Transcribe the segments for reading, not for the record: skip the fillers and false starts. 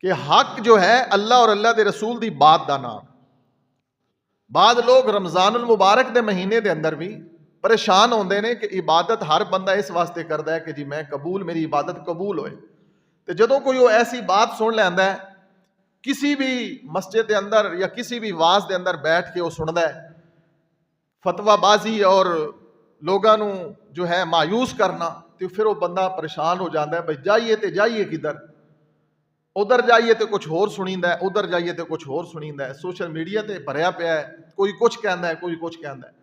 کہ حق جو ہے اللہ اور اللہ دے رسول دی بات دا نام. بعض لوگ رمضان المبارک دے مہینے دے اندر بھی پریشان ہوندے نے کہ عبادت ہر بندہ اس واسطے کردا ہے کہ جی میں قبول, میری عبادت قبول ہوئے. تے جدوں کوئی وہ ایسی بات سن لیندا ہے کسی بھی مسجد دے اندر یا کسی بھی واز دے اندر بیٹھ کے وہ سندا ہے, فتوی بازی اور لوگاں نو جو ہے مایوس کرنا, تو پھر وہ بندہ پریشان ہو جاتا ہے بھائی جائیے تے جائیے کدھر, ادھر جائیے تو کچھ اور سنیندا ہے, ادھر جائیے تو کچھ اور سنیندا ہے. سوشل میڈیا تے بھریا پیا ہے, کوئی کچھ کہندا ہے کوئی کچھ کہندا ہے.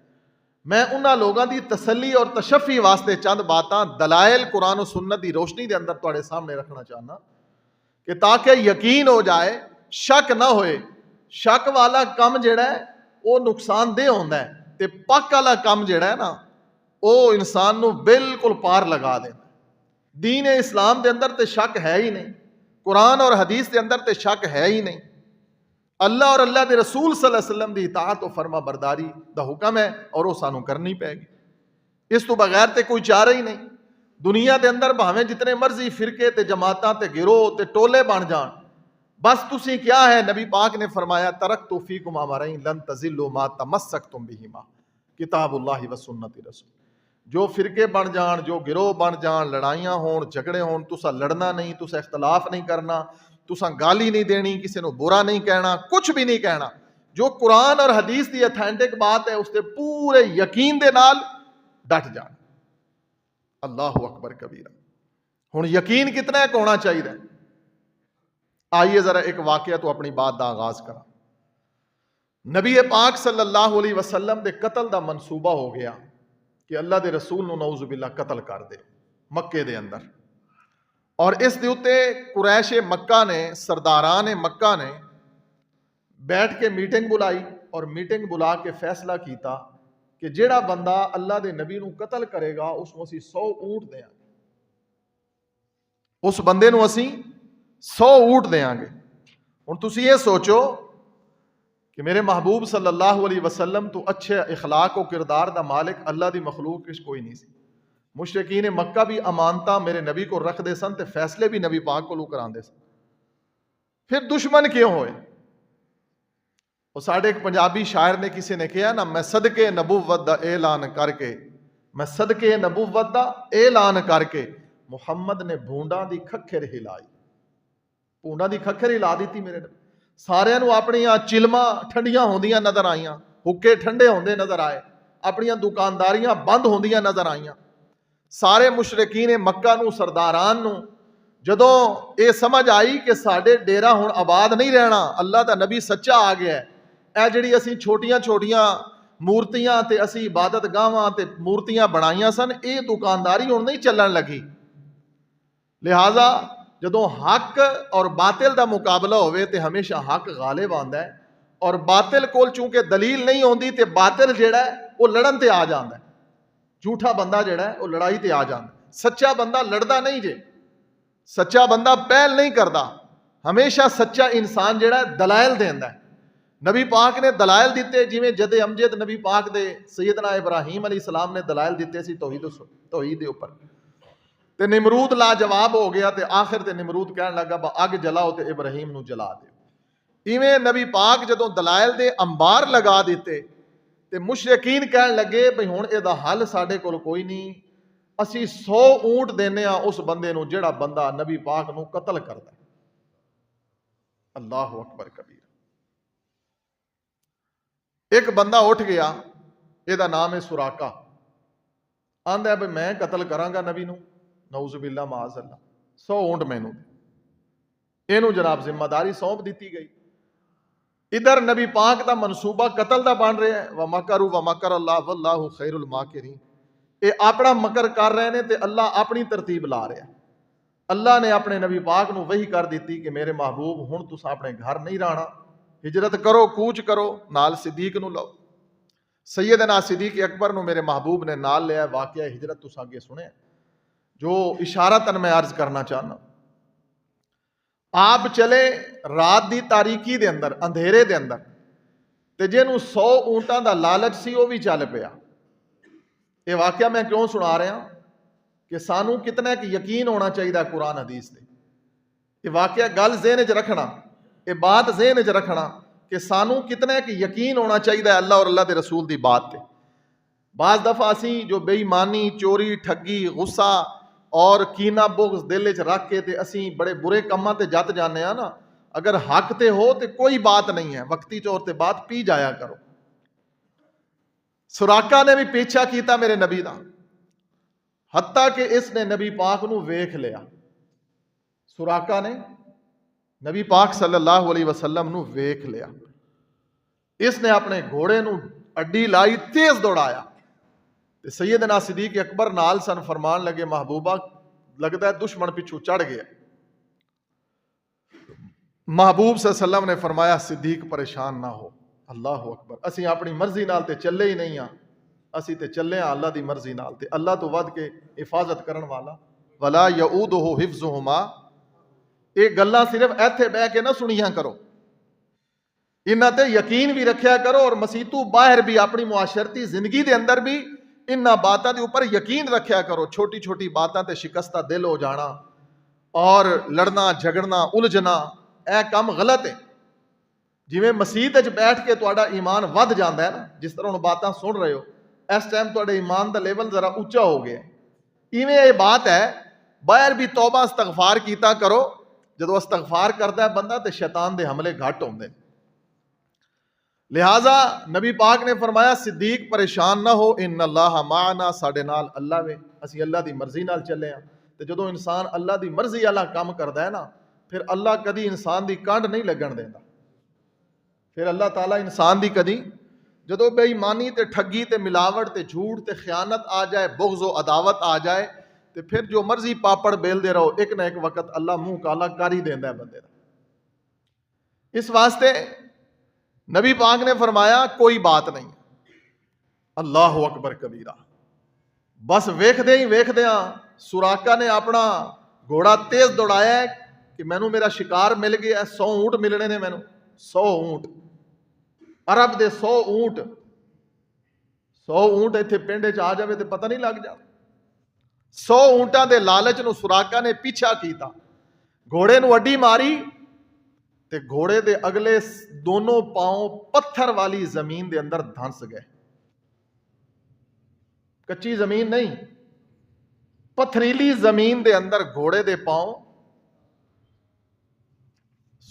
میں انہاں لوگاں دی تسلی اور تشفی واسطے چند باتاں دلائل قرآن و سنت دی روشنی دے اندر تواڈے سامنے رکھنا چاہنا کہ تاکہ یقین ہو جائے, شک نہ ہوئے. شک والا کم جڑا ہے وہ نقصان دہ ہوندا ہے, تے پک والا کم جڑا ہے نا وہ انسان نو بالکل پار لگا دیندا ہے. دین اسلام دے اندر تے شک ہے ہی نہیں, قرآن اور حدیث دے اندر تے شک ہے ہی نہیں. اللہ اور اللہ دے رسول صلی اللہ علیہ وسلم دی اطاعت و فرما برداری دا حکم ہے اور وہ سانو کرنی پے گی. اس تو بغیر تے کوئی چارہ ہی نہیں. دنیا دے اندر بھاویں جتنے مرضی فرقے تے جماعتاں تے گروہ تے ٹولے بن جان, بس تسی کیا ہے, نبی پاک نے فرمایا ترکت فیکم امرین لن تضلوا ما تمسکتم بہما کتاب اللہ و سنت رسول. جو فرقے بن جان, جو گروہ بن جان, لڑائیاں ہون, جھگڑے ہون, تسا لڑنا نہیں, تسا اختلاف نہیں کرنا, تسا گالی نہیں دینی, کسی نو برا نہیں کہنا, کچھ بھی نہیں کہنا. جو قرآن اور حدیث دی اتھینٹک بات ہے اس تے پورے یقین دے نال ڈٹ جان. اللہ اکبر کبیرہ. ہن یقین کتنا ایک ہونا چاہیے. آئیے ذرا ایک واقعہ تو اپنی بات دا آغاز کرا. نبی پاک صلی اللہ علیہ وسلم دے قتل دا منصوبہ ہو گیا کہ اللہ دے رسول نو نعوذ باللہ قتل کر دے مکے دے اندر. اور اس دے اتے قریش مکہ نے, سرداران مکہ نے بیٹھ کے میٹنگ بلائی اور میٹنگ بلا کے فیصلہ کیتا کہ جیڑا بندہ اللہ دے نبی نو قتل کرے گا اس نو اسی 100 اونٹ دیاں گے, اس بندے نو اسی 100 اونٹ دیاں گے. ہن تسی یہ سوچو کہ میرے محبوب صلی اللہ علیہ وسلم تو اچھے اخلاق و کردار دا مالک اللہ دی مخلوق کچھ کوئی نہیں سی. مشرکین مکہ بھی امانتاں میرے نبی کو رکھ دے سن تے فیصلے بھی نبی پاک کو کران دے سن. پھر دشمن کیوں ہوئے؟ وہ ساڑھے ایک پنجابی شاعر نے کسی نے کہا نا, میں صدقے نبوت دا اعلان کر کے, میں صدقے نبوت دا اعلان کر کے محمد نے بھونڈا دی کھکھر ہلائی. بھونڈا دی کھکھر ہلا دیتی میرے نبی. سارے نو اپنی چلما ٹھنڈیاں ہوندیاں نظر آئیاں, حکے ٹھنڈے ہوندے نظر آئے, اپنی دکانداریاں بند ہوندیاں نظر آئیاں. سارے مشرکین مکہ نو, سرداران نو جدوں یہ سمجھ آئی کہ ساڈے ڈیرا ہن آباد نہیں رہنا, اللہ دا نبی سچا آ گیا ہے, اے جڑی اسی چھوٹیاں چھوٹیاں مورتیاں تے اسی عبادت گاواں تے مورتیاں بنائیاں سن, اے دکانداری ہن نہیں چلن لگی. لہذا جدوں حق اور باطل دا مقابلہ ہوئے تے ہمیشہ حق غالب آندا ہے, اور باطل کول چونکہ دلیل نہیں ہوندی تے باطل جیڑا ہے وہ لڑن تے آ جاندا ہے. جھوٹا بندہ جیڑا ہے وہ لڑائی تے آ جاندا ہے. سچا بندہ لڑدا نہیں جے, سچا بندہ پہل نہیں کردا. ہمیشہ سچا انسان جیڑا ہے دلائل دیندا ہے. نبی پاک نے دلائل دیتے, جویں جد امجد نبی پاک دے سیدنا ابراہیم علیہ السلام نے دلائل دیتے سی توحید دے اوپر. تے نمرود لاجواب ہو گیا تے آخر تے نمرود کہنے لگا با اگ جلاؤ تے ابراہیم نو جلا دے. ایویں نبی پاک جدوں دلائل دے انبار لگا دیتے تے مشرکین کہنے لگے بھئی ہن اے دا حل ساڈے کول کوئی نہیں, اسی 100 اونٹ دینے ہاں اس بندے نو جڑا بندہ نبی پاک نو قتل کردا ہے. اللہ اکبر کبیر. ایک بندہ اٹھ گیا, اے دا نام ہے سراقہ. آندا ہے بھئی میں قتل کراں گا نبی نو, نعوذ باللہ معاذ اللہ, 100 اونٹ مینوں دے. اینو جناب ذمہ داری سونپ دیتی گئی. ادھر نبی پاک دا منصوبہ قتل دا بن رہا ہے, وَمَكَرُوا وَمَكَرَ اللَّهُ وَاللَّهُ خَيْرُ الْمَاكِرِينَ. اے اپنا مکر کر رہے ہیں تے اللہ اپنی ترتیب لا رہا ہے. اللہ نے اپنے نبی پاک نو وحی کر دیتی کہ میرے محبوب ہن تساں اپنے گھر نہیں رہنا, ہجرت کرو, کوچ کرو, نال صدیق نو لو. سیدنا صدیق اکبر نو میرے محبوب نے نال لیا. واقعہ ہجرت تساں اگے سنے جو اشارتاً میں عرض کرنا چاہنا. آپ چلے رات دی تاریکی دے اندر, اندھیرے دے اندر, تے جنوں 100 اونٹاں دا لالچ سی وہ بھی چل پیا. یہ واقعہ میں کیوں سنا رہا کہ سانو کتنا ایک یقین ہونا چاہیے قرآن حدیث دے. یہ واقعہ گل ذہن چ رکھنا، یہ بات ذہن چ رکھنا کہ سانو کتنا ایک یقین ہونا چاہیے اللہ اور اللہ دے رسول دی بات تے۔ بعض دفعہ اسی جو بے ایمانی، چوری، ٹھگی، غصہ اور کینہ بغض دل چ رکھ کے تے اسی بڑے برے کماں تے جت جانے ہاں نا، اگر حق تے ہو تے کوئی بات نہیں ہے، وقتی طور تے بات پی جایا کرو۔ سراقہ نے بھی پیچھا کیتا میرے نبی دا، حتیٰ کہ اس نے نبی پاک نو ویکھ لیا۔ سراقہ نے نبی پاک صلی اللہ علیہ وسلم نو ویکھ لیا، اس نے اپنے گھوڑے نو اڈی لائی، تیز دوڑایا۔ سیدنا صدیق اکبر نال سن، فرمان لگے محبوبہ لگتا ہے دشمن پیچھو چڑھ گیا۔ محبوب صلی اللہ علیہ وسلم نے فرمایا صدیق پریشان نہ ہو، اللہ اکبر، اسی اپنی مرضی نال تے چلے ہی نہیں ہاں، اسی تے چلے ہاں اللہ دی مرضی نال تے اللہ تو ود کے حفاظت کرن والا۔ ولا یعودہ حفظہما، یہ گلاں صرف ایتھے بہ کے نہ سنیاں کرو، انہاں تے یقین بھی رکھیا کرو، اور مسیتو باہر بھی اپنی معاشرتی زندگی دے اندر بھی انہاں باتاں دے اوپر یقین رکھیا کرو۔ چھوٹی چھوٹی باتاں تے شکستہ دل ہو جانا اور لڑنا جھگڑنا الجھنا، اے کام غلط ہے۔ جویں مسیت وچ بیٹھ کے تہاڈا ایمان ود جاندا ہے نا، جس طرح ہن باتاں سن رہے ہو، اس ٹائم تہاڈے ایمان دا لیول ذرا اونچا ہو گیا ہے، ایویں یہ بات ہے۔ باہر بھی توبہ استغفار کیتا کرو، جدو استغفار کرتا ہے بندہ تے شیطان دے حملے گھٹ ہوندے۔ لہٰذا نبی پاک نے فرمایا صدیق پریشان نہ ہو، ان اللہ معنا، ساڈے نال اللہ وے، اسی اللہ دی مرضی نال چلے ہاں۔ تے جدو انسان اللہ دی مرضی والا کام کردا ہے نا، پھر اللہ کدی انسان دی کانڈ نہیں لگن دیندا۔ پھر اللہ تعالیٰ انسان دی کدی جدو بے ایمانی تے ٹھگی تے ملاوٹ تے جھوٹ تے خیانت آ جائے، بغض و عداوت آ جائے، تے پھر جو مرضی پاپڑ بیل دے رہو، ایک نہ ایک وقت اللہ منہ کالا کر ہی دیندا ہے بندے دا۔ اس واسطے نبی پاک نے فرمایا کوئی بات نہیں، اللہ اکبر کبیرہ۔ بس ویکھدیاں سراقہ نے اپنا گھوڑا تیز دوڑایا ہے کہ مینوں میرا شکار مل گیا، 100 اونٹ ملنے نے مینوں، 100 اونٹ، عرب دے 100 اونٹ، 100 اونٹ ایتھے پنڈ چ آ جاوے تے پتہ نہیں لگ جا۔ 100 اونٹاں دے لالچ نو سراقہ نے پیچھا کیتا، گھوڑے نو اڈی ماری تے گھوڑے دے اگلے دونوں پاؤں پتھر والی زمین دے اندر دھنس گئے، کچی زمین نہیں، پتھریلی زمین دے اندر گھوڑے دے پاؤں۔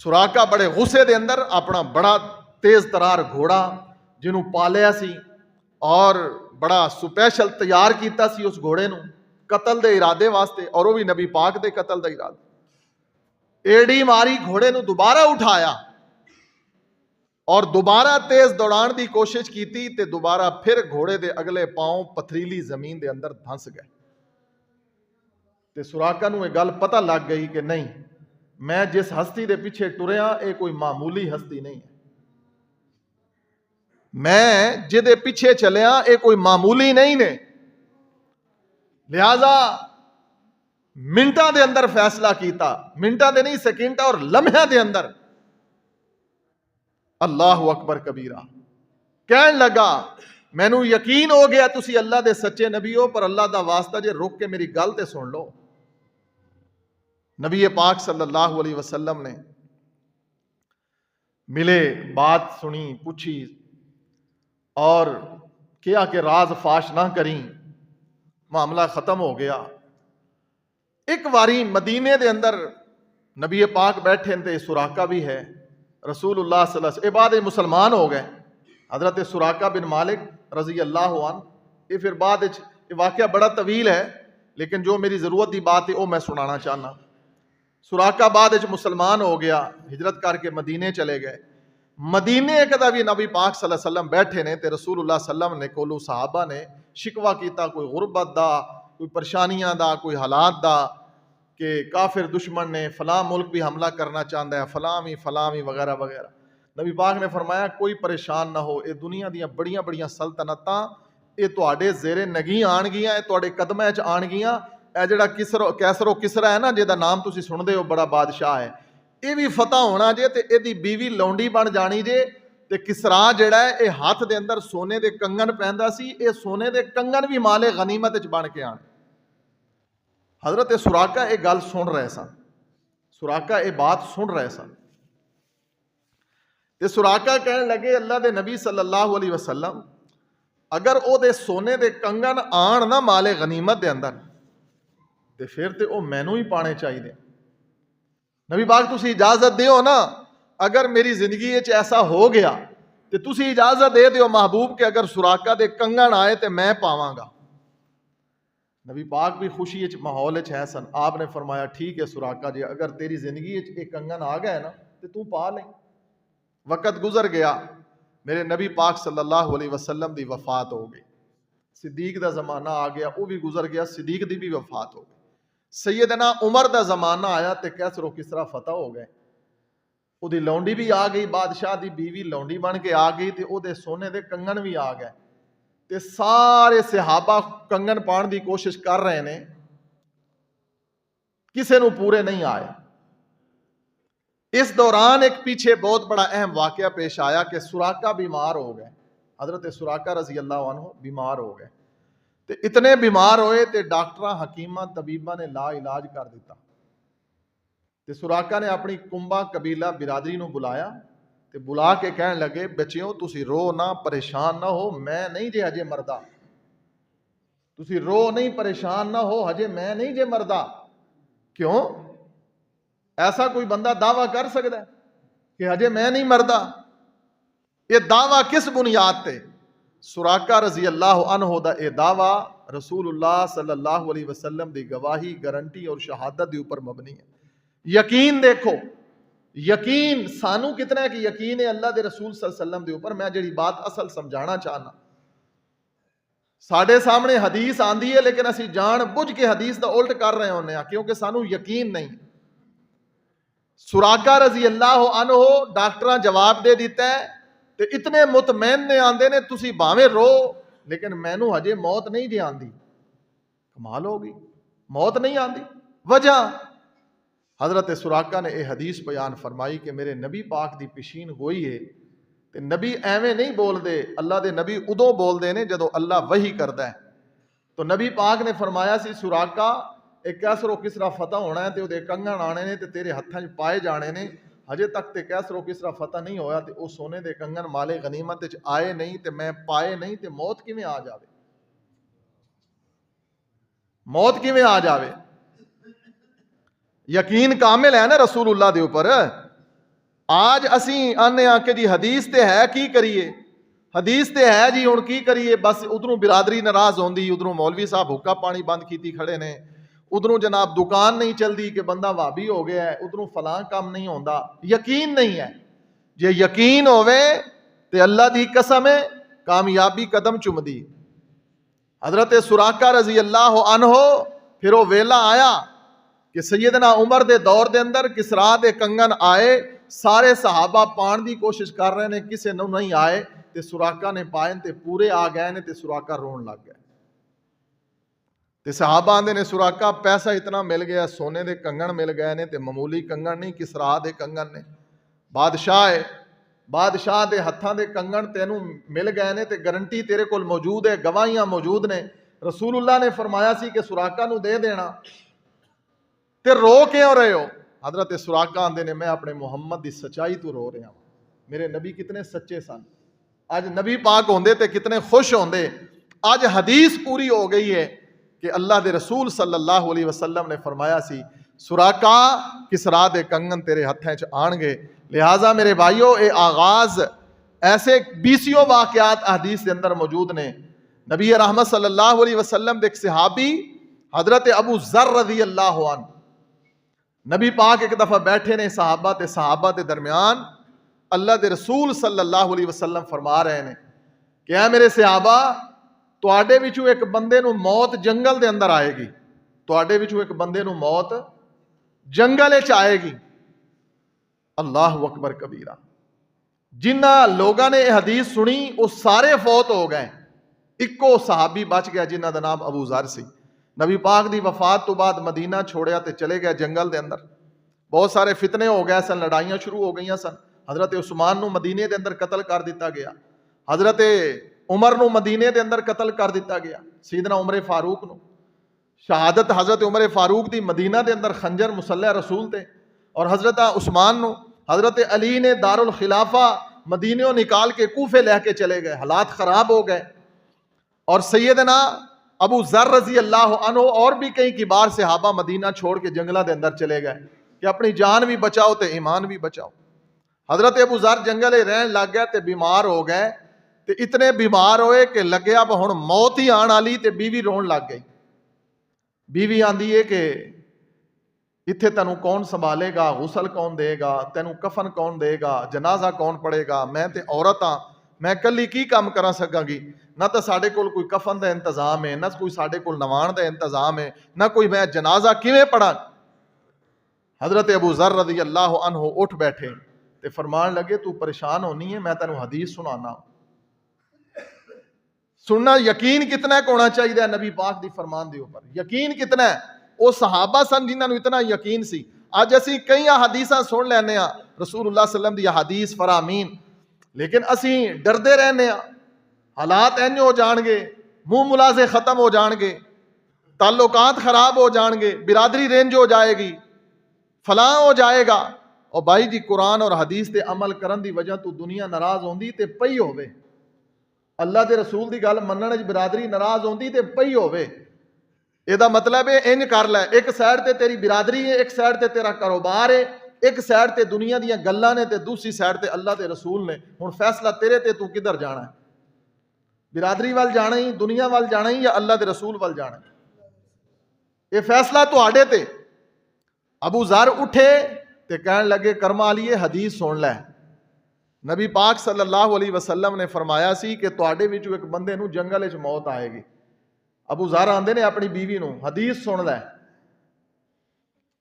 سراقہ بڑے غصے دے اندر اپنا بڑا تیز ترار گھوڑا جنوں پالیا سی اور بڑا سپیشل تیار کیتا سی اس گھوڑے نو قتل دے ارادے واسطے، اور وہ بھی نبی پاک دے قتل دے ارادے، ایڑی ماری گھوڑے نو دوبارہ اٹھایا اور دوبارہ تیز دوڑان دی کوشش کیتی تے دوبارہ پھر گھوڑے دے اگلے پاؤں پتھریلی زمین دے اندر دھنس گئے۔ تے سراقہ نو یہ گل پتہ لگ گئی کہ نہیں، میں جس ہستی دے پیچھے ٹریا اے کوئی معمولی ہستی نہیں ہے، میں جدے پیچھے چلیا اے کوئی معمولی نہیں نے۔ لہذا منٹاں دے اندر فیصلہ کیتا، منٹاں دے نہیں سیکنڈاں اور لمحے دے اندر۔ اللہ اکبر کبیرہ، کہن لگا مینوں یقین ہو گیا تسی اللہ دے سچے نبی ہو، پر اللہ دا واسطہ جے رک کے میری گل تے سن لو۔ نبی پاک صلی اللہ علیہ وسلم نے ملے، بات سنی، پوچھی اور کیا کہ راز فاش نہ کریں، معاملہ ختم ہو گیا۔ ایک واری مدینے دے اندر نبی پاک بیٹھے تے سراقہ بھی ہے، رسول اللہ صلی اللہ علیہ وسلم بعد مسلمان ہو گئے، حضرت سراقہ بن مالک رضی اللہ عنہ۔ یہ پھر بعد یہ واقعہ بڑا طویل ہے، لیکن جو میری ضرورت دی بات ہے وہ میں سنانا چاہنا۔ سراقہ بعد مسلمان ہو گیا، ہجرت کر کے مدینے چلے گئے۔ مدینے کدا بھی نبی پاک صلی اللہ علیہ وسلم بیٹھے نے تے رسول اللہ صلی اللہ علیہ وسلم نے کولو صحابہ نے شکوہ کیتا، کوئی غربت دا، کوئی پریشانیاں دا، کوئی حالات دا، کہ کافر دشمن نے فلاں ملک بھی حملہ کرنا چاہتا ہے، فلاں وغیرہ وغیرہ۔ نبی پاک نے فرمایا کوئی پریشان نہ ہو، اے دنیا دیاں بڑیاں بڑیاں سلطنتاں اے تواڈے زیر نگی آن گیاں، اے تواڈے قدماں وچ آن گیاں۔ اے جڑا کیسر و کسرا ہے نا، جہدا نام تسی سن دے ہو، بڑا بادشاہ ہے، اے بھی فتح ہونا جے تے اے دی بیوی لونڈی بن جانی جے۔ تے کسرا جڑا ہے اے ہاتھ دے اندر سونے دے کنگن پہندا سی، اے سونے دے کنگن بھی مال غنیمت وچ بن کے آن۔ حضرت سراقہ یہ گل سن رہے سن، سراقہ یہ بات سن رہے سن تے سراقہ کہنے لگے اللہ دے نبی صلی اللہ علیہ وسلم اگر او دے سونے دے کنگن آن نہ مالے غنیمت دے اندر تے پھر تے او مینوں ہی پانے چاہیے. نبی پاک تسی اجازت دیو نا اگر میری زندگی وچ ایسا ہو گیا تے تسی اجازت دے دیو محبوب کہ اگر سراقہ دے کنگن آئے تے میں پاواں گا. نبی پاک بھی خوشی وچ ماحول وچ ہے سن. آپ نے فرمایا ٹھیک ہے سراقہ جی اگر تیری زندگی وچ ایک کنگن آ گیا نا تے تو پا لیں. وقت گزر گیا, میرے نبی پاک صلی اللہ علیہ وسلم دی وفات ہو گئی. صدیق دا زمانہ آ گیا, وہ بھی گزر گیا, صدیق دی بھی وفات ہو گئی. سیدنا عمر دا زمانہ آیا تے کیسر و کسرا فتح ہو گئے. وہ دی لونڈی بھی آ گئی, بادشاہ دی بیوی لونڈی بن کے آ گئی تے او دے سونے دے کنگن بھی آ گئے. تے سارے صحابہ کنگن پان دی کوشش کر رہے نے, کسے نو پورے نہیں آئے. اس دوران ایک پیچھے بہت بڑا اہم واقعہ پیش آیا کہ سراقہ بیمار ہو گئے. حضرت سراقہ رضی اللہ عنہ بیمار ہو گئے. تے اتنے بیمار ہوئے تے ڈاکٹراں حکیماں طبیباں نے لا علاج کر دیتا. تے سراقہ نے اپنی کنبہ قبیلہ برادری نو بلایا تے بلا کے کہنے لگے بچیوں تسی رو نہ, پریشان نہ ہو, میں نہیں جے ہجے مردہ. تسی رو نہیں, پریشان نہ ہو, ہجے میں نہیں جے مردہ. کیوں؟ ایسا کوئی بندہ دعویٰ کر سکتا ہے کہ ہجے میں نہیں مردہ؟ یہ دعویٰ کس بنیاد تے؟ سراقہ رضی اللہ عنہ دا یہ دعویٰ رسول اللہ صلی اللہ علیہ وسلم دی گواہی, گارنٹی اور شہادت دی اوپر مبنی ہے. یقین دیکھو, یقین سانو کتنا ہے کہ یقین ہے اللہ دے رسول صلی اللہ علیہ وسلم دے اوپر. میں جڑی بات اصل سمجھانا چاہنا, ساڑھے سامنے حدیث آندی ہے لیکن اسی جان بجھ کے حدیث دا الٹ کر رہے ہونے ہیں کیونکہ سانو یقین نہیں. سراقہ رضی اللہ عنہ ڈاکٹراں جواب دے دیتا ہے تے اتنے مطمئن نے آندے نے تسی باویں رو لیکن مینوں ہجے موت نہیں جے آندی. کمال ہوگی, موت نہیں آندی. وجہ حضرت سراقہ نے یہ حدیث بیان فرمائی کہ میرے نبی پاک دی پیشین گوئی ہے تے نبی ایویں نہیں بول دے, اللہ دے نبی ادوں بول دے نے جدو اللہ وحی کردا ہے. تو نبی پاک نے فرمایا سی سراقہ ایک کیسر و کسرا فتح ہونا ہے تے او دے کنگن آنے نے تے تیرے ہتھاں وچ پائے جانے نے. ہجے تک تے کیسر و کسرا فتح نہیں ہویا تے او سونے دے کنگن مالے غنیمت وچ آئے نہیں تے میں پائے نہیں تے موت کیویں آ جاوے؟ موت کیویں آ جاوے؟ یقین کامل ہے نا رسول اللہ دے اوپر. آج اسی آنے آ کے جی حدیث تے ہے کی کریے, حدیث تے ہے جی ہن کی کریے. بس ادھروں برادری ناراض ہوندی, ادھروں مولوی صاحب حکا پانی بند کیتی کھڑے نے, ادھروں جناب دکان نہیں چلدی کہ بندہ وابی ہو گیا ہے, ادھروں فلاں کام نہیں ہوندا. یقین نہیں ہے. جے یقین ہوئے تے اللہ دی قسم ہے کامیابی قدم چمدی. حضرت سراقہ رضی اللہ عنہ پھر وہ ویلا آیا کہ سیدنا عمر دے دور دے اندر کسرا دے کنگن آئے. سارے صحابہ پان دی کوشش کر رہے نے, کسے نو نہیں آئے تے سراقہ نے پائے تے پورے آ گئے نے تے سراقہ رون لگ گئے. تے صحابہ آندے نے سراقہ پیسہ اتنا مل گیا, سونے دے کنگن مل گئے نے تے معمولی کنگن نہیں, کسرا دے کنگن نے. بادشاہ ہے, بادشاہ دے ہتھاں دے کنگن تینوں مل گئے نے تے گارنٹی تیرے کول موجود ہے, گواہیاں موجود نے. رسول اللہ نے فرمایا سی کہ سراقہ نو دے دینا. تے رو کیوں رہے ہو؟ حضرت سراقہ آندے نے میں اپنے محمد دی سچائی تو رو رہا ہوں. میرے نبی کتنے سچے سن. آج نبی پاک ہوندے تے کتنے خوش ہوندے. آج حدیث پوری ہو گئی ہے کہ اللہ دے رسول صلی اللہ علیہ وسلم نے فرمایا سی سراقہ کسرا دے کنگن تیرے ہتھیں چ آن گے. لہٰذا میرے بھائیو اے آغاز ایسے بیسیوں واقعات حدیث دے اندر موجود نے. نبی رحمت صلی اللہ علیہ وسلم دے ایک صحابی حضرت ابو ذر رضی اللہ عنہ, نبی پاک ایک دفعہ بیٹھے نے صحابہ دے درمیان, اللہ دے رسول صلی اللہ علیہ وسلم فرما رہے ہیں کہ اے میرے صحابہ تواڈے وچوں ایک بندے نو موت جنگل دے اندر آئے گی. تواڈے وچوں ایک بندے نو موت جنگل وچ آئے گی. اللہ اکبر کبیرہ. جنہ لوگاں نے یہ حدیث سنی وہ سارے فوت ہو گئے, اکو صحابی بچ گیا جنہ دا نام ابو ذر سی. نبی پاک دی وفات تو بعد مدینہ چھوڑیا تے چلے گئے جنگل دے اندر. بہت سارے فتنے ہو گئے سن, لڑائیاں شروع ہو گئیاں سن. حضرت عثمان نو مدینے دے اندر قتل کر دیتا گیا, حضرت عمر نو مدینے دے اندر قتل کر دیتا گیا, سیدنا عمر فاروق نو. شہادت حضرت عمر فاروق دی مدینہ دے اندر خنجر مسلح رسول تے. اور حضرت عثمان نو حضرت علی نے دارالخلافہ مدینوں نکال کے کوفے لے کے چلے گئے، حالات خراب ہو گئے. اور سیدنا ابو ذر رضی اللہ عنہ اور بھی کئی کبار صحابہ مدینہ چھوڑ کے جنگلہ دے اندر چلے گئے کہ اپنی جان بھی بچاؤ تے ایمان بھی بچاؤ. حضرت ابو ذر جنگلے رہن لگ گئے تے بیمار ہو گئے تے اتنے بیمار ہوئے کہ لگے اب ہن موت ہی آن والی تے بیوی رون لگ گئی. بیوی آندی ہے کہ اتھے تینوں کون سنبھالے گا، غسل کون دے گا، تینوں کفن کون دے گا، جنازہ کون پڑے گا، میں تے عورت ہاں، میں کلی کی کام کرا سکاں گی، نہ تو ساڈے کول کوئی کفن دا انتظام ہے، نہ کوئی ساڈے کول نوان دا انتظام ہے، نہ کوئی میں جنازہ کیویں پڑھاں. حضرت ابو ذر رضی اللہ عنہ اٹھ بیٹھے تے فرمان لگے تو پریشان ہونی ہے، میں تینوں حدیث سنانا. سننا یقین کتنا ہونا چاہیے نبی پاک دی فرمان دے اوپر، یقین کتنا ہے. وہ صحابہ سن جنہاں نوں اتنا یقین سی. اج اسی کئی حدیثاں سن لینے ہاں رسول اللہ صلی اللہ علیہ وسلم دی حدیث فرامین، لیکن اسی ڈردے رہنے ہاں حالات اینج ہو جان گے، منہ ملازے ختم ہو جان گے، تعلقات خراب ہو جان گے، برادری رینج ہو جائے گی، فلاں ہو جائے گا. اور بھائی جی قرآن اور حدیث تے عمل کرن دی وجہ تو دنیا ناراض ہوندی تے پئی ہووے، اللہ دے رسول دی گل منن وچ برادری ناراض ہوندی تے پئی ہووے. یہ دا مطلب ہے انج کر لے، ایک سائڈ تے تیری برادری ہے، ایک سائڈ تے تیرا کاروبار ہے، ایک سائڈ تے دنیا دیاں گلاں نے تے دوسری سائڈ تے اللہ دے رسول نے. ہن فیصلہ تیرے تے تو کدھر جانا ہے، برادری وال جانا ہی، دنیا وال جانا ہی، یا اللہ دے رسول وال جانا ہے. یہ فیصلہ تہاڈے تے. ابو ذر اٹھے تے کہن لگے کرما لیے حدیث سن لے. نبی پاک صلی اللہ علیہ وسلم نے فرمایا سی کہ تہاڈے وچوں ایک بندے نوں جنگل وچ موت آئے گی. ابو ذر آندے نے اپنی بیوی نوں حدیث سن لے.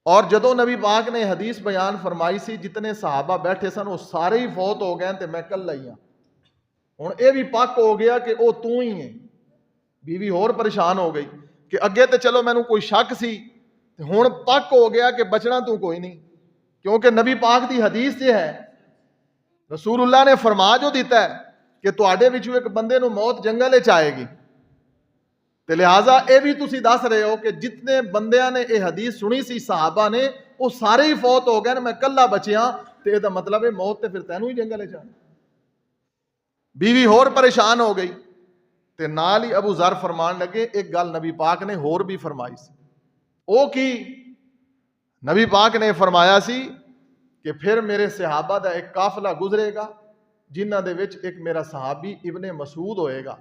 اور جدوں نبی پاک نے حدیث بیان فرمائی سی جتنے صحابہ بیٹھے سن وہ سارے ہی فوت ہو گئے تے میں کل لئی ہاں. ہن اے بھی پک ہو گیا کہ او تو ہی ہے. بیوی اور پریشان ہو گئی کہ اگے تے چلو مینوں کوئی شک سی، ہن پک ہو گیا کہ بچنا تو کوئی نہیں، کیونکہ نبی پاک دی حدیث یہ ہے، رسول اللہ نے فرما جو دیتا ہے کہ تواڈے وچوں ایک بندے نوں موت جنگل وچ آئے گی. تے لہٰذا اے بھی تسی دس رہے ہو کہ جتنے بندیاں نے اے حدیث سنی سی صحابہ نے وہ سارے ہی فوت ہو گئے، میں کلا بچیاں. تے اے دا مطلب ہے موت تے پھر تینوں ہی جنگل وچ آنا. بیوی اور پریشان ہو گئی تے نال ہی ابو ذر فرمان لگے ایک گل نبی پاک نے اور بھی فرمائی سی. او کی نبی پاک نے فرمایا سی کہ پھر میرے صحابہ دا ایک قافلہ گزرے گا جنہ دے وچ ایک میرا صحابی ابن مسعود ہوئے گا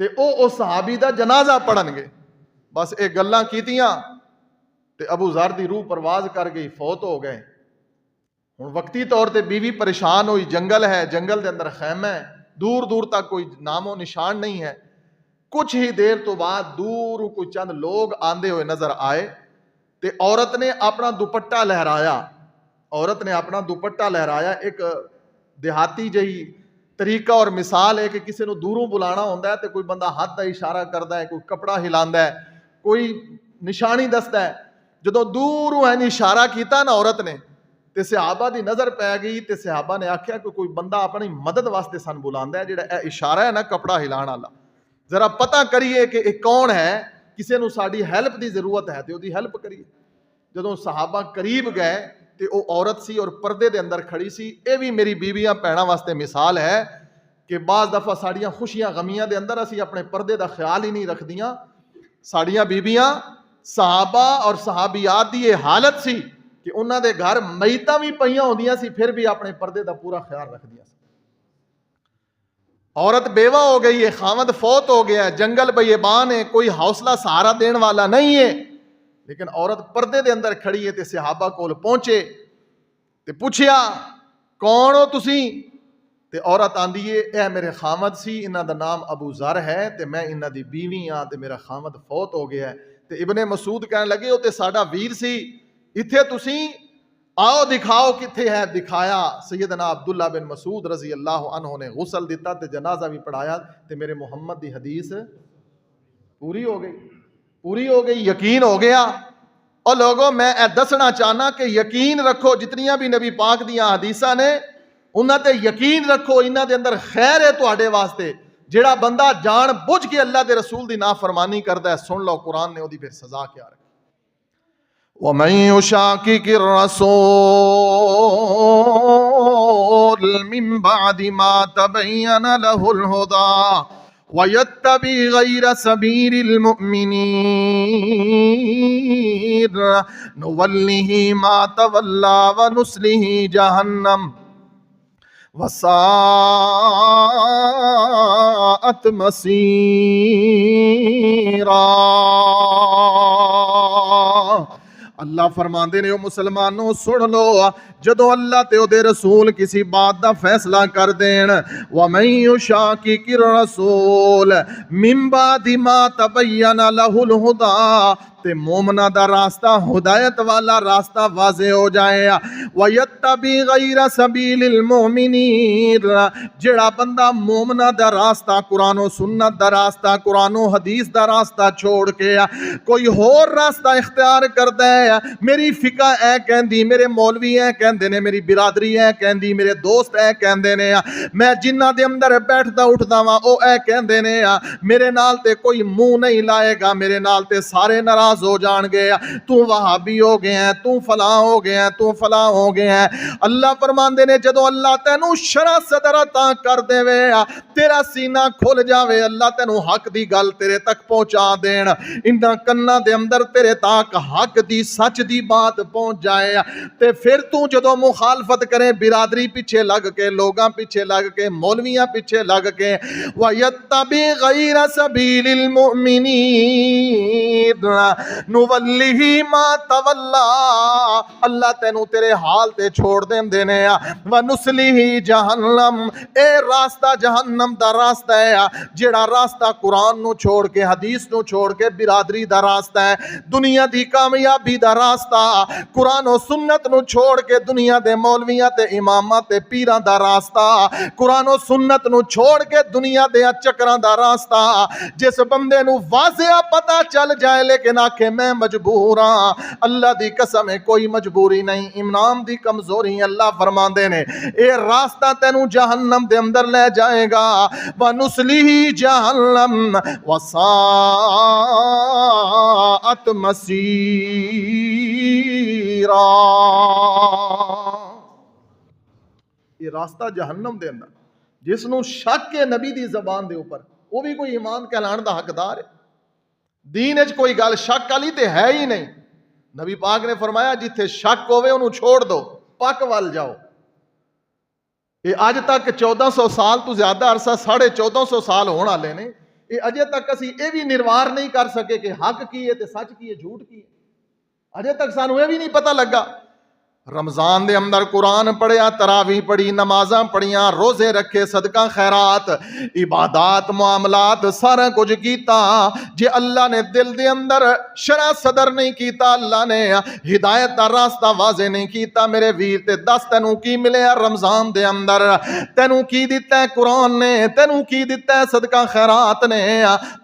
تے او صحابی دا جنازہ پڑھن گے. بس اے گلاں کیتیاں تے ابو ذر دی روح پرواز کر گئی، فوت ہو گئے. ہن وقتی طور تے بیوی پریشان ہوئی، جنگل ہے، جنگل دے اندر خیمہ ہے، دور دور تک کوئی نام و نشان نہیں ہے. کچھ ہی دیر تو بعد دور کوئی چند لوگ آندے ہوئے نظر آئے تے عورت نے اپنا دوپٹہ لہرایا. عورت نے اپنا دوپٹہ لہرایا. ایک دیہاتی جہی طریقہ اور مثال ہے کہ کسی نو دوروں بلانا ہوتا ہے تو کوئی بندہ ہاتھ کا اشارہ کرتا ہے، کوئی کپڑا ہلاندا ہے، کوئی نشانی دستا ہے. جدوں دوروں ہے اشارہ کیتا نا عورت نے تے صحابہ دی نظر پی گئی تے صحابہ نے آکھیا کہ کوئی بندہ اپنی مدد واسطے سن بلاندا ہے، جڑا اے اشارہ ہے نا کپڑا ہلان والا، ذرا پتہ کریے کہ یہ کون ہے، کسی نو ساڈی ہیلپ دی ضرورت ہے تے اودی ہیلپ کریے. جدوں صحابہ قریب گئے تے او عورت سی اور پردے دے اندر کھڑی سی. اے بھی میری بیویاں بھیناں واسطے مثال ہے کہ بعض دفعہ ساڈیاں خوشیاں غمیاں دے اندر اسی اپنے پردے دا خیال ہی نہیں رکھدیاں. ساڈیاں بیویاں صحابہ اور صحابیات دی یہ حالت سی کہ انہاں دے گھر میتاں بھی پئیاں ہوندیاں سی پھر بھی اپنے پردے دا پورا خیال رکھدیاں سی. عورت بیوہ ہو گئی ہے، خاوند فوت ہو گیا ہے، جنگل بیابان ہے، کوئی حوصلہ سہارا دین والا نہیں ہے، لیکن عورت پردے دے اندر کھڑی ہے تے صحابہ کول پہنچے تے پوچھیا کون ہو تسی؟ تے عورت آندی ہے اے میرے خامد سی، انہاں دا نام ابو ذر ہے تے میں انہاں دی بیوی ہاں تے میرا خامد فوت ہو گیا ہے. تے ابن مسعود کہنے لگے او تے ساڈا ویر سی، ایتھے تسی آؤ دکھاؤ کتھے ہے. دکھایا. سیدنا عبداللہ بن مسعود رضی اللہ عنہ نے غسل دیتا تے جنازہ بھی پڑھایا تے میرے محمد دی حدیث پوری ہو گئی. پوری ہو گئی، یقین ہو گیا. اور لوگوں میں اے دسنا چاہنا کہ یقین رکھو جتنیاں بھی نبی پاک دیاں حدیثاں نے انہاں تے یقین رکھو، انہاں دے اندر خیر ہے تواڈے واسطے. جیڑا بندہ جان بوجھ کے اللہ دے رسول دی نافرمانی کردا ہے، سن لو قرآن نے اودی پھر سزا کیا رکھی. ومن يشاقق الرسول من بعد ما تبين له الهدى ويتبع غير سبيل المؤمنين نوله ما تولى ونصله جهنم وساءت مصيرا۔ اللہ فرماندے نے او مسلمانوں سن لو، جدو اللہ تے او دے رسول کسی بات دا فیصلہ کر دین، وَمَن يُشَاقِقِ الرَّسُولَ مِن بَعْدِ مَا تَبَيَّنَ لَهُ الْهُدَى، تے مومنہ دا راستہ ہدایت والا راستہ واضح ہو جائے، وَيَتَّبِعْ غَيْرَ سَبِيلِ الْمُؤْمِنِينَ، جڑا بندہ مومنہ دا راستہ قرآن و سنت دا راستہ قرآن و حدیث دا راستہ چھوڑ کے کوئی اور راستہ اختیار کردا ہے، میری فقہ اے کہندی، میرے مولوی اے کہندے نے، میری برادری اے کہندی، میرے دوست اے کہندے نے، میں جنہ دے اندر بیٹھدا اٹھدا واں او اے کہندے نے، میرے نال تے کوئی منہ نہیں لائے گا، میرے نال تے سارے ناراض ہو جان گے، تو وہابی ہو گئے ہیں، تو فلاں ہو گئے ہیں، تو فلاں ہو گئے ہیں۔ اللہ فرماندے نے جدو اللہ تینوں شرح صدر عطا کر دے وے، تیرا سینہ کھل جاوے، اللہ تینوں حق دی گل تیرے تک پہنچا دین، انہاں کناں دے اندر تیرے تاک حق دی سچ دی بات پہنچ جائے، تے پھر تو جدو مخالفت کرے برادری پیچھے لگ کے، لوگاں پیچھے لگ کے، مولویاں پیچھے لگ کے، وَيَتَّبِعْ غَيْرَ سَبِيلِ الْمُؤْمِنِينَ نُوَلِّهِ مَا تَوَلَّى، اللہ تینوں تیرے حال تے چھوڑ دین دینے، وَنُصْلِهِ جَہَنَّمْ، اے راستہ جہنم دا راستہ ہے، جیڑا راستہ قرآن نو چھوڑ کے، حدیث نو چھوڑ کے برادری دا راستہ ہے، دنیا دی کامیابی دا راستہ، قرآن و سنت نو چھوڑ کے دنیا دے مولویاں تے اماماں تے پیراں دا راستہ، قرآن و سنت نو چھوڑ کے دنیا دے چکراں دا راستہ۔ جس بندے نو واضح پتہ چل جائے لیکن آکھے میں مجبور ہاں، اللہ دی قسم ہے کوئی مجبوری نہیں، امام دی کمزوری، اللہ فرماندے نے اے راستہ تینوں جہنم دے اندر لے جائے گا، وَنُصْلِهِ جَہَنَّمْ وَسَاءَتْ مَصِيرًا۔ یہ راستہ جہنم دے اندر جس نو شک ہے نبی دی زبان دے اوپر، وہ بھی کوئی ایمان کہلان دا حقدار ہے، دین اچ کوئی گل شک والی تے ہے ہی نہیں۔ نبی پاک نے فرمایا جتھے شک ہوئے انہوں چھوڑ دو، پک وال جاؤ۔ یہ اج تک 1400 سال تو زیادہ عرصہ 1450 سال ہونے والے نے، یہ اجے تک اسی یہ بھی نروار نہیں کر سکے کہ حق کی ہے تے سچ کی ہے جھوٹ کی ہے، اجے تک سانو یہ بھی نہیں پتہ لگا۔ رمضان دے اندر قرآن پڑھیا، تراویح پڑھی، نمازاں پڑھیاں، روزے رکھے، صدقہ خیرات، عبادات، معاملات سارا کچھ کیتا، جے اللہ نے دل دے اندر شرع صدر نہیں کیتا، اللہ نے ہدایت دا راستہ واضح نہیں کیتا، میرے ویر تے دس تینوں کی ملے رمضان دے اندر، تینوں کی دیتا ہے قرآن نے، تینوں کی دیتا ہے صدقہ خیرات نے۔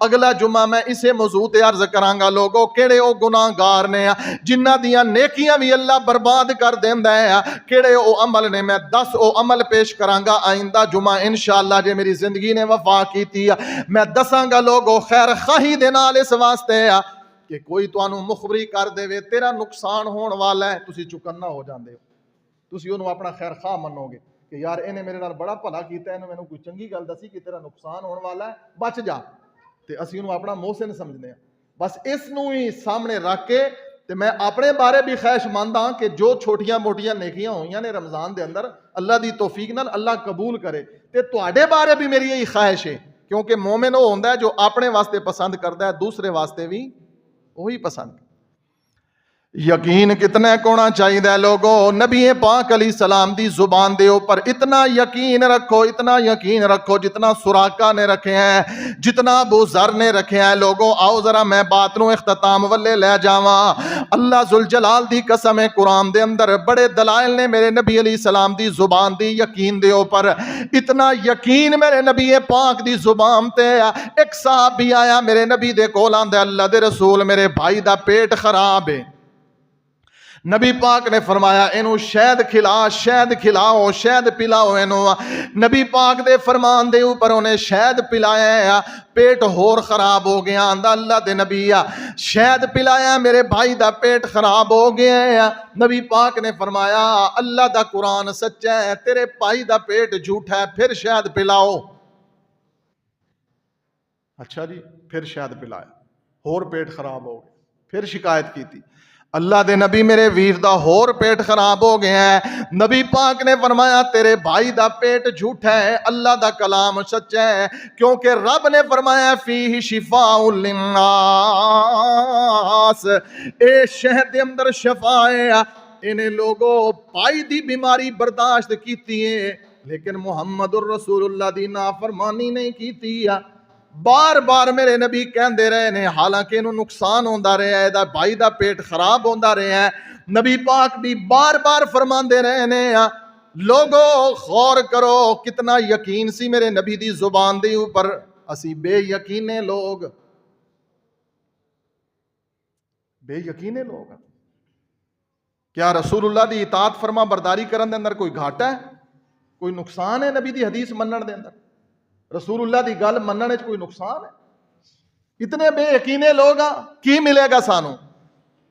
اگلا جمعہ میں اسے موضوع تے عرض کرانگا لوگوں کیڑے او گناہگار نے جنہ دیاں نیکیاں بھی اللہ برباد کر دیندا ہے، کیڑے او عمل نے، میں 10 او عمل پیش کرانگا آئندہ جمعہ انشاءاللہ جے میری زندگی نے وفا کیتی، میں دسانگا لوگو خیر خواہی دے نال اس واسطے کہ کوئی توانوں مخبری کر دے وے تیرا نقصان ہون والا ہے، تسی چکنا ہو جاندے ہو، تسی انہوں اپنا خیر خواہ منو گے کہ یار انہیں میرے نال بڑا بھلا کیتا ہے، انہوں میں کوئی چنگی گل دسی کہ تیرا نقصان ہون والا ہے، بچ جا، تے اسی انہوں اپنا محسن سمجھنے ہیں۔ بس اس نو ہی سامنے رکھ کے تے میں اپنے بارے بھی خواہش مند ہاں کہ جو چھوٹیاں موٹیاں نیکیاں ہوئیاں نے رمضان دے اندر اللہ دی توفیق نال اللہ قبول کرے، تے تواڈے بارے بھی میری یہی خواہش ہے، کیونکہ مومن وہ ہوندا ہے جو اپنے واسطے پسند کردا ہے دوسرے واسطے بھی وہی پسند۔ یقین کتنا کونا چاہیے دے لوگوں، نبی پاک علیہ السلام دی زبان دے اوپر اتنا یقین رکھو، اتنا یقین رکھو جتنا سراقہ نے رکھے ہیں، جتنا ابو ذر نے رکھے ہیں۔ لوگوں آؤ ذرا میں بات نو اختتام والے لے جاواں۔ اللہ ذوالجلال دی قسم ہے قرآن دے اندر بڑے دلائل نے میرے نبی علیہ السلام دی زبان دی یقین دے اوپر، اتنا یقین میرے نبی پاک دی زبان تے۔ ایک صحابی آیا میرے نبی دے کول آندا اللہ دے رسول میرے بھائی دا پیٹ خراب ہے، نبی پاک نے فرمایا اینو شہد کھلا، شہد کھلاؤ، شہد پلاؤ اینو۔ نبی پاک دے فرمان دے اوپر انہیں شہد پلایا، پیٹ ہور خراب ہو گیا۔ آندا اللہ دے نبی شہد پلایا میرے بھائی دا پیٹ خراب ہو گیا۔ نبی پاک نے فرمایا اللہ دا قرآن سچا ہے، تیرے بھائی دا پیٹ جھوٹا ہے، پھر شہد پلاؤ۔ اچھا جی، پھر شہد پلایا، ہور پیٹ خراب ہو گیا، پھر شکایت کی تھی۔ اللہ دے نبی میرے ویر دا ہور پیٹ خراب ہو گیا ہے۔ نبی پاک نے فرمایا تیرے بھائی دا پیٹ جھوٹا ہے، اللہ دا کلام سچا ہے، کیونکہ رب نے فرمایا فیہ شفاء للناس، اے شہد دے اندر شفا ہے۔ انہیں لوگوں پائی دی بیماری برداشت کیتی ہے لیکن محمد الرسول اللہ دی نافرمانی نہیں کیتی۔ بار بار میرے نبی کہندے رہے نے، حالانکہ انہوں نقصان ہوندا رہا ہے، دا بھائی دا پیٹ خراب ہوندا رہا ہے، نبی پاک بھی بار بار فرماندے رہے نے لوگو غور کرو کتنا یقین سی میرے نبی دی زبان دے اوپر۔ اسی بے یقینے لوگ، بے یقینے لوگ، کیا رسول اللہ دی اطاعت فرما برداری کرن دے اندر کوئی گھاٹا ہے، کوئی نقصان ہے؟ نبی دی حدیث منن دے اندر، رسول اللہ دی گل مننے چ کوئی نقصان ہے؟ اتنے بے یقینے لوگ کی ملے گا سانو؟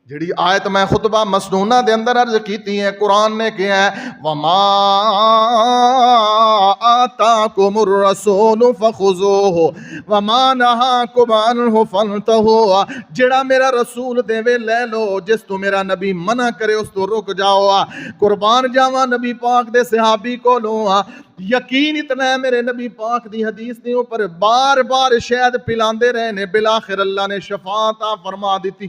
جڑی آیت میں خطبہ مسنونہ دے اندر عرض کیتی ہے، قرآن نے کیا ہے وَمَا آتَاكُمُ الرَّسُولُ فَخُذُوهُ وَمَا نَهَاكُمْ عَنْهُ فَانْتَهُوا، جڑا میرا رسول دے وے لے لو، جس تو میرا نبی منع کرے اس تو رک جاؤ۔ قربان جاواں نبی پاک دے صحابی کو لو یقین اتنا ہے میرے نبی پاک دی حدیث دے اوپر بار بار شہد پلاندے رہے نے، بالآخر اللہ نے شفا عطا فرما دیتی۔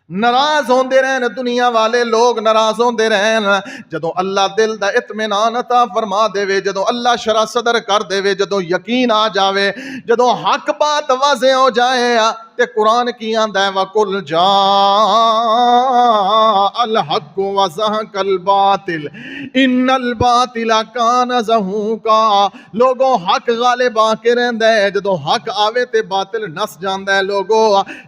ناراض ہوندے رہن دنیا والے لوگ، ناراض ہوندے رہن، جدوں اللہ دل دا اطمینان عطا فرما دے وے، جدوں اللہ شرح صدر کر دے وے، جدوں یقین آ جاوے، جدوں حق بات واضح ہو جائے تے قرآن کی آندا ہے وَقُلْ جَاءَ الْحَقُّ وَزَهَقَ الْبَاطِلُ إِنَّ الْبَاطِلَ كَانَ زَهُوقًا۔ لوگوں حق غالب آ کے رہندا ہے، جدوں حق آوے تے باطل نس جاندا ہے۔ لوگوں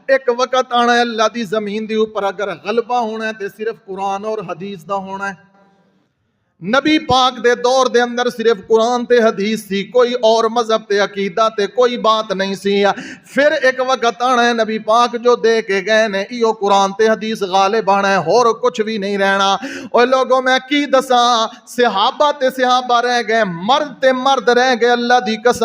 ایک وقت آنا ہے اللہ دی زمین دی اوپر اگر غلبہ ہونا ہے تے صرف قرآن اور حدیث دا ہونا ہے۔ نبی پاک دے دور دے اندر صرف قرآن تے حدیث سی، کوئی اور مذہب تے عقیدہ تے کوئی بات نہیں سی۔ پھر ایک وقت آنا ہے نبی پاک جو دے کے گئے نے ایو قرآن تے حدیث غالب آنا ہے، اور کچھ بھی نہیں رہنا۔ اور لوگوں میں کی دساں، صحابہ تے صحابہ رہ گئے، مرد تے مرد رہ گئے، اللہ دی قسم